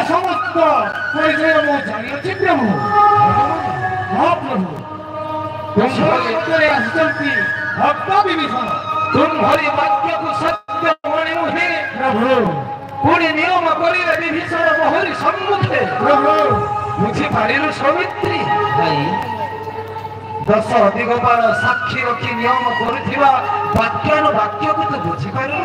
ସମସ୍ତ ପରିଚୟ ମୁଁ ଜାଣିଅଛି ପ୍ରଭୁ। ମହାପ୍ରଭୁ ଆସିଛନ୍ତି ଭକ୍ତ ବିଭୀଷଣ। ତୁମ୍ଭରି ବାକ୍ୟକୁ ସତ୍ୟ ମଣି ନୁହେଁ ପ୍ରଭୁ। ପୁଣି ନିୟମ କରିଲେ ବିଭୀଷଣ ମୋହରି ସମ୍ମୁଖେ। ପ୍ରଭୁ ବୁଝିପାରିଲୁ ସୌମିତ୍ରୀ ଭାଇ, 10 ଦିଗପାଳ ସାକ୍ଷୀ ରଖି ନିୟମ କରୁଥିବା ବାକ୍ୟକୁ ତୁ ବୁଝିପାରିଲୁ?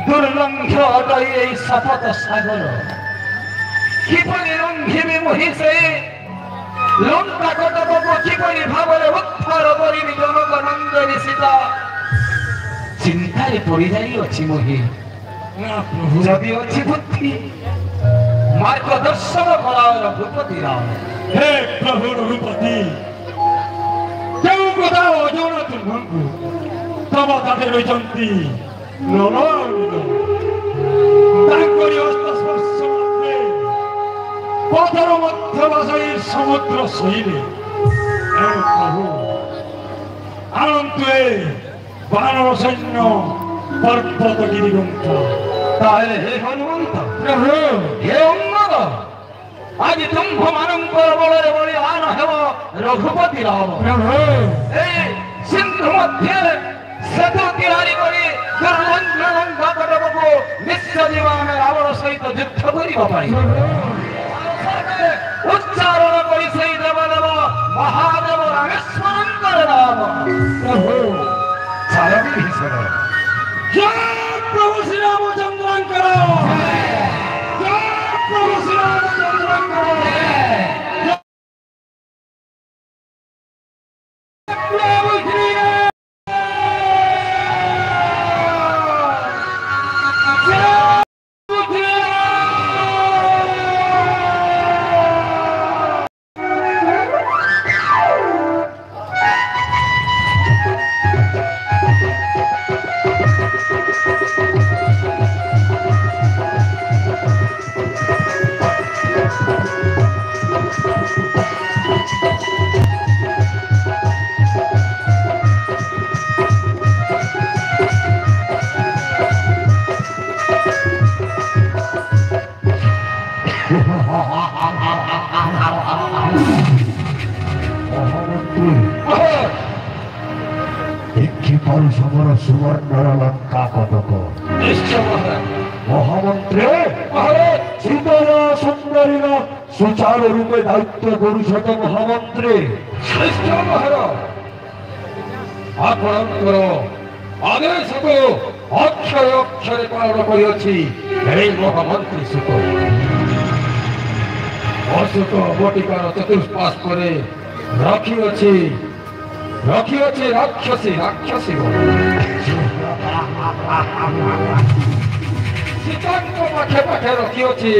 ଦୁର୍ଲଙ୍ଘ ଅଟଇ ଏଇ ଶପଥ ସାଗର, କିପରି ଲଙ୍ଘିବି ମୁହିଁ ସେ ଲଙ୍କା କଟକକୁ କିପରି ଭାବରେ ଉଦ୍ଧାର କରିବି ଜନକ ନନ୍ଦନୀ ସୀତା, ଚିନ୍ତାରେ ପଡ଼ିଯାଇଅଛି ମୁହିଁ। ଯଦି ଅଛି ବୁଦ୍ଧି ମାର୍ଗଦର୍ଶନ କଳାର ରଘୁପତି ରାମ। ହେ ପ୍ରଭୁ ରଘୁପତି, କେଉଁ କଥା ଅଜଣା ତୁମକୁ ତମ ତାতে ରହିଛନ୍ତି ତାଙ୍କରି ହସ୍ତ ସ୍ପର୍ଶ ମାତ୍ରେ ପଥର ମଧ୍ୟ ଭାଷାଇ ସମୁଦ୍ର ଶୋଇଲେ। ହେ ପ୍ରଭୁ, ଆଣନ୍ତୁ ଏ ବାନର ସୈନ୍ୟ ପର୍ବତଗିରି ଗୁମ୍ଫ। ତାହେଲେ ହେ ହନୁମନ୍ତ, ପ୍ରଭୁ ହେ ଉନ୍ନତ, ଆଜି ତୁମ୍ଭମାନଙ୍କର ବଳରେ ବଳିଦାନ ହେବ ରଘୁପତି ରାମ। ପ୍ରଭୁ ଏ ସିନ୍ଧୁ ମଧ୍ୟରେ ସେତୁ ତିଆରି କରି ଲଙ୍କା କଟକକୁ ନିଶ୍ଚୟ ଆମେ ରାବଣ ସହିତ ଯୁଦ୍ଧ କରିବା ପାଇଁ ଉଚ୍ଚାରଣ କରି ସେଇ ଦେବଦେବ ମହାଦେବ ରାମେଶ୍ୱରଙ୍କର ନାମ। ପ୍ରଭୁ ଚାଲ ବିଭୀଷଣ। ଜୟ ପ୍ରଭୁ ଶ୍ରୀରାମଚନ୍ଦ୍ରଙ୍କର, ଜୟ ପ୍ରଭୁ ଶ୍ରୀରାମଚନ୍ଦ୍ରଙ୍କର। ସମର ସୁବର୍ଣ୍ଣର ଲଙ୍କା କଟକ। ମହାମନ୍ତ୍ରୀ ଶୀତଳ ସୁନ୍ଦରୀର ସୁଚାରୁ ରୂପେ ଦାୟିତ୍ୱ କରୁଛ ତ ମହାମନ୍ତ୍ରୀ? ଆପଣଙ୍କର ଆଦେଶକୁ ଅକ୍ଷରେ ଅକ୍ଷରେ ପାଳନ କରିଅଛି ଏହି ମହାମନ୍ତ୍ରୀ ସୁତ। ଅସୁତ ବଟିକାର ଚତୁଃପାର୍ଶ୍ୱରେ ରଖିଅଛି ରାକ୍ଷସୀ ସୀତାଙ୍କ ପାଖେ ପାଖେ ରଖିଅଛି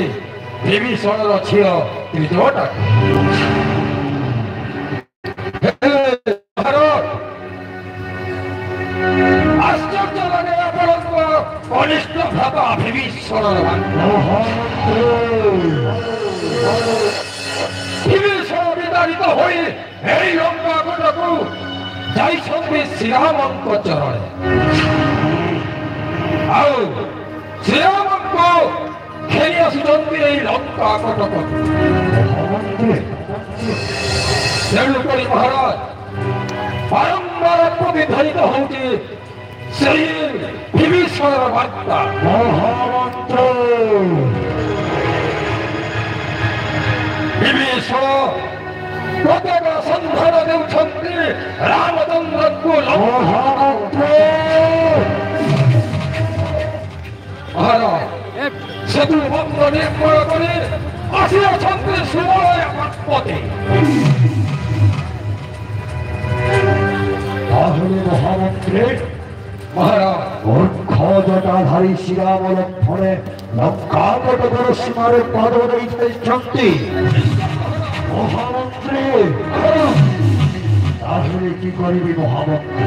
ବିଭୀଷଣର ଝିଅ ତ୍ରିଜଟାକୁ। ଆଶ୍ଚର୍ଯ୍ୟ ଲାଗେ ଆପଣଙ୍କ କନିଷ୍ଠ ଭ୍ରାତା ବିଭୀଷଣର। ବିଭୀଷଣ ବିତାଡ଼ିତ ହୋଇ ଏହି ଲଙ୍କା କଟକୁ ଯାଇଛନ୍ତି ଶ୍ରୀରାମଙ୍କ ଚରଣେ। ଆଉ ଶ୍ରୀରାମଙ୍କ ଫେରି ଆସୁଛନ୍ତି ଏହି ଲଙ୍କା କଟକ। ତେଣୁକରି ମହାରାଜ ବାରମ୍ବାର ପ୍ରତିଧ୍ୱନିତ ହେଉଛି ସେହି ବିଭୀଷଣର ବାର୍ତ୍ତା। ବିଭୀଷଣ ପ୍ରତ୍ୟେକ ସନ୍ଧାନ ଦେଉଛନ୍ତି ରାମଚନ୍ଦ୍ରଙ୍କୁ। ସେତୁ ବନ୍ଧ ନିର୍ମଳ କରି ଆସିଅଛନ୍ତି ସୁବଳୟ ଗଣପତି। ମହାମନ୍ତ୍ରୀ ମୂର୍ଖ ଜଟାଧାରୀ ଶ୍ରୀରାମ ଲକ୍ଷ୍ମଣେ ଲଙ୍କା କଟକର ସୀମାରେ ପାଦ ଦେଇଛନ୍ତି। ମହାମନ୍ତ୍ରୀ ତାହେଲେ কি କରିବି ମହାମନ୍ତ୍ରୀ?